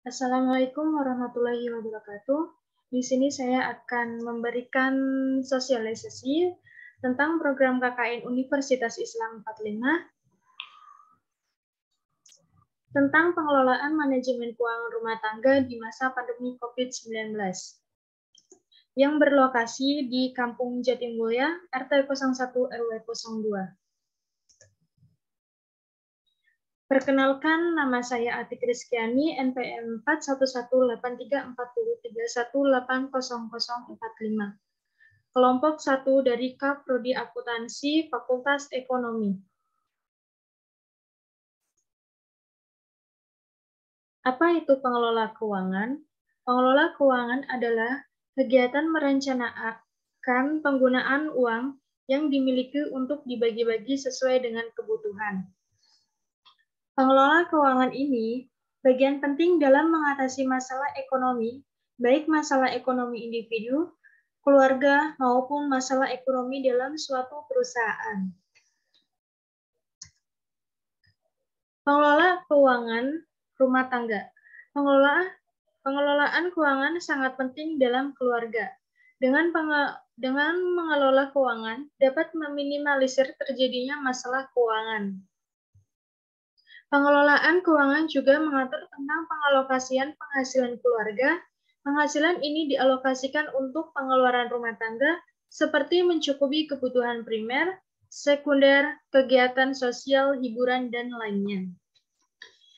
Assalamualaikum warahmatullahi wabarakatuh. Di sini saya akan memberikan sosialisasi tentang program KKN Universitas Islam 45 tentang pengelolaan manajemen keuangan rumah tangga di masa pandemi COVID-19 yang berlokasi di Kampung Jatimulya, RT 01 RW 02. Perkenalkan, nama saya Atik Rizkyani, NPM 4118303180045. Kelompok 1 dari KAP Prodi Akuntansi Fakultas Ekonomi. Apa itu pengelola keuangan? Pengelola keuangan adalah kegiatan merencanakan penggunaan uang yang dimiliki untuk dibagi-bagi sesuai dengan kebutuhan. Pengelola keuangan ini bagian penting dalam mengatasi masalah ekonomi, baik masalah ekonomi individu, keluarga, maupun masalah ekonomi dalam suatu perusahaan. Pengelola keuangan rumah tangga. Pengelolaan keuangan sangat penting dalam keluarga. Dengan mengelola keuangan dapat meminimalisir terjadinya masalah keuangan. Pengelolaan keuangan juga mengatur tentang pengalokasian penghasilan keluarga. Penghasilan ini dialokasikan untuk pengeluaran rumah tangga seperti mencukupi kebutuhan primer, sekunder, kegiatan sosial, hiburan, dan lainnya.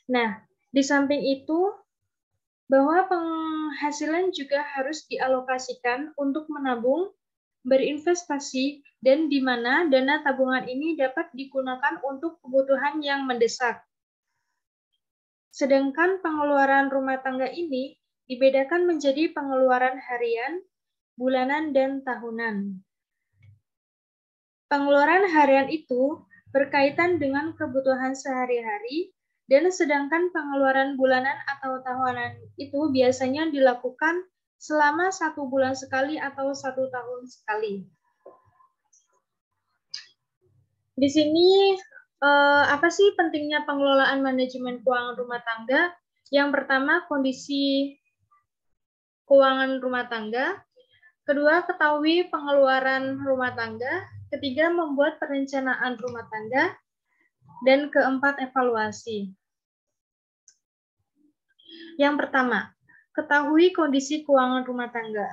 Nah, di samping itu, bahwa penghasilan juga harus dialokasikan untuk menabung, berinvestasi, dan di mana dana tabungan ini dapat digunakan untuk kebutuhan yang mendesak. Sedangkan pengeluaran rumah tangga ini dibedakan menjadi pengeluaran harian, bulanan, dan tahunan. Pengeluaran harian itu berkaitan dengan kebutuhan sehari-hari, dan sedangkan pengeluaran bulanan atau tahunan itu biasanya dilakukan selama 1 bulan sekali atau 1 tahun sekali. Di sini apa sih pentingnya pengelolaan manajemen keuangan rumah tangga? Yang pertama, kondisi keuangan rumah tangga. Kedua, ketahui pengeluaran rumah tangga. Ketiga, membuat perencanaan rumah tangga. Dan keempat, evaluasi. Yang pertama, ketahui kondisi keuangan rumah tangga.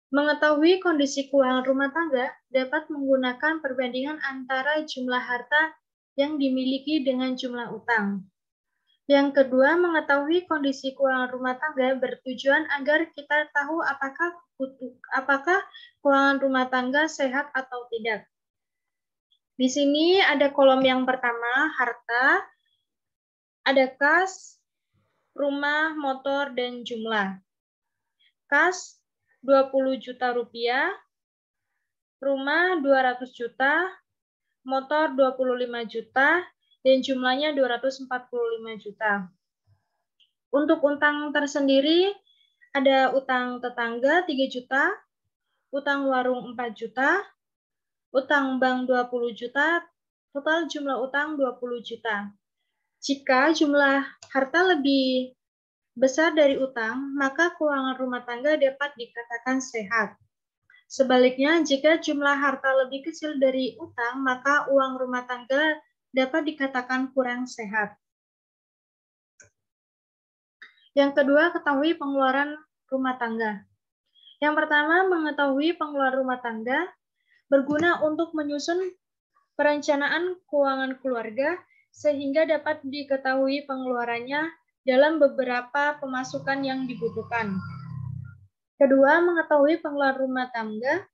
Mengetahui kondisi keuangan rumah tangga dapat menggunakan perbandingan antara jumlah harta yang dimiliki dengan jumlah utang. Yang kedua, mengetahui kondisi keuangan rumah tangga bertujuan agar kita tahu apakah keuangan rumah tangga sehat atau tidak. Di sini ada kolom yang pertama, harta, ada kas, rumah, motor, dan jumlah. Kas 20 juta rupiah, rumah 200 juta, motor 25 juta, dan jumlahnya 245 juta. Untuk utang tersendiri, ada utang tetangga 3 juta, utang warung 4 juta, utang bank 20 juta, total jumlah utang 20 juta. Jika jumlah harta lebih besar dari utang, maka keuangan rumah tangga dapat dikatakan sehat. Sebaliknya, jika jumlah harta lebih kecil dari utang, maka uang rumah tangga dapat dikatakan kurang sehat. Yang kedua, ketahui pengeluaran rumah tangga. Yang pertama, mengetahui pengeluaran rumah tangga berguna untuk menyusun perencanaan keuangan keluarga sehingga dapat diketahui pengeluarannya dalam beberapa pemasukan yang dibutuhkan. Kedua, mengetahui pengeluaran rumah tangga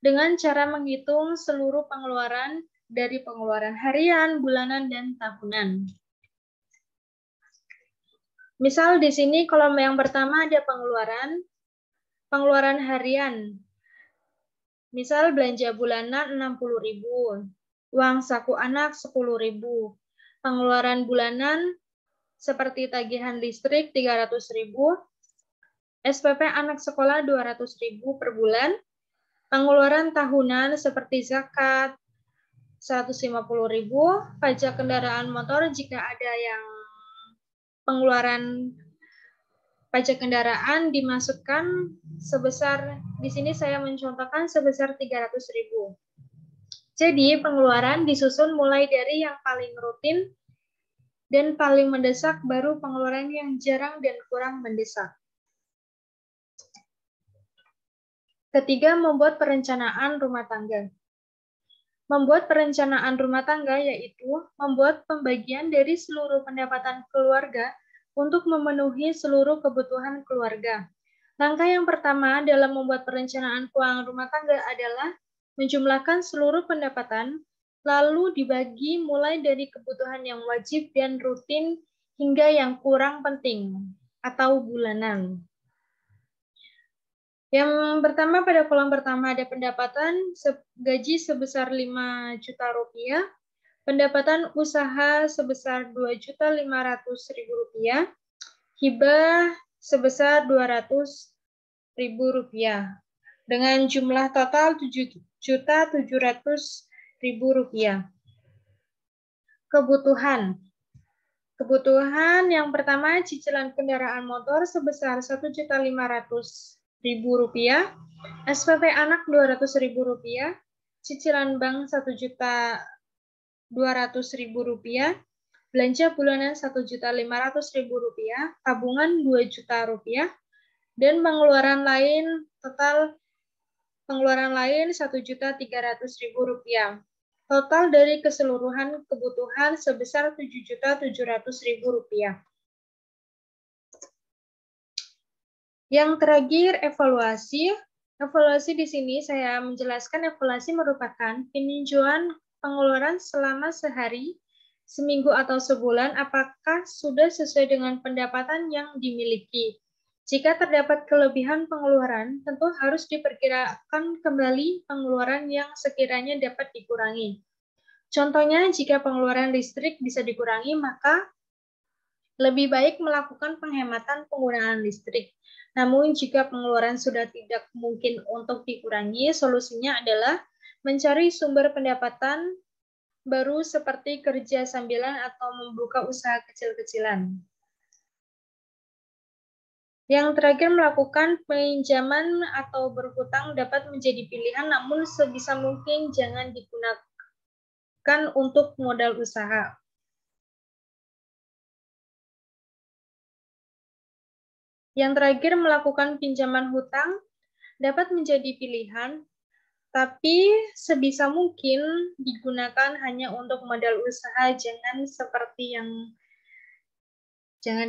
dengan cara menghitung seluruh pengeluaran dari pengeluaran harian, bulanan, dan tahunan. Misal di sini kolom yang pertama ada pengeluaran harian. Misal belanja bulanan 60.000, uang saku anak 10.000, pengeluaran bulanan seperti tagihan listrik 300.000, SPP anak sekolah 200.000 per bulan, pengeluaran tahunan seperti zakat, 150.000, pajak kendaraan motor jika ada yang pengeluaran pajak kendaraan dimasukkan sebesar, di sini saya mencontohkan sebesar 300.000. Jadi pengeluaran disusun mulai dari yang paling rutin dan paling mendesak, baru pengeluaran yang jarang dan kurang mendesak. Ketiga, membuat perencanaan rumah tangga. Membuat perencanaan rumah tangga yaitu membuat pembagian dari seluruh pendapatan keluarga untuk memenuhi seluruh kebutuhan keluarga. Langkah yang pertama dalam membuat perencanaan keuangan rumah tangga adalah menjumlahkan seluruh pendapatan, lalu dibagi mulai dari kebutuhan yang wajib dan rutin hingga yang kurang penting atau bulanan. Yang pertama, pada kolom pertama ada pendapatan gaji sebesar 5 juta rupiah, pendapatan usaha sebesar 2.500.000 rupiah, hibah sebesar 200.000 rupiah, dengan jumlah total 7.700.000 rupiah. Kebutuhan yang pertama, cicilan kendaraan motor sebesar 1.500.000 rupiah, SPP anak 200.000 rupiah, cicilan bank 1.200.000 rupiah, belanja bulanan 1.500.000 rupiah, tabungan 2 juta rupiah, dan pengeluaran lain total 1.300.000 rupiah. Total dari keseluruhan kebutuhan sebesar 7.700.000 rupiah. Yang terakhir, evaluasi. Evaluasi di sini saya menjelaskan evaluasi merupakan peninjauan pengeluaran selama sehari, seminggu, atau sebulan apakah sudah sesuai dengan pendapatan yang dimiliki. Jika terdapat kelebihan pengeluaran, tentu harus diperkirakan kembali pengeluaran yang sekiranya dapat dikurangi. Contohnya, jika pengeluaran listrik bisa dikurangi, maka lebih baik melakukan penghematan penggunaan listrik. Namun, jika pengeluaran sudah tidak mungkin untuk dikurangi, solusinya adalah mencari sumber pendapatan baru seperti kerja sambilan atau membuka usaha kecil-kecilan. Yang terakhir, melakukan pinjaman atau berhutang dapat menjadi pilihan, namun sebisa mungkin jangan digunakan untuk modal usaha. Yang terakhir, melakukan pinjaman hutang dapat menjadi pilihan, tapi sebisa mungkin digunakan hanya untuk modal usaha, jangan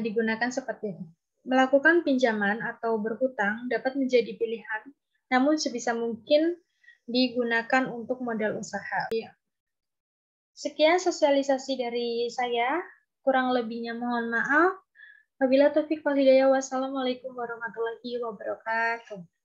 digunakan seperti ini. Melakukan pinjaman atau berhutang dapat menjadi pilihan, namun sebisa mungkin digunakan untuk modal usaha. Sekian sosialisasi dari saya, kurang lebihnya mohon maaf. Wabillahi taufiq wal hidayah. Wassalamualaikum warahmatullahi wabarakatuh.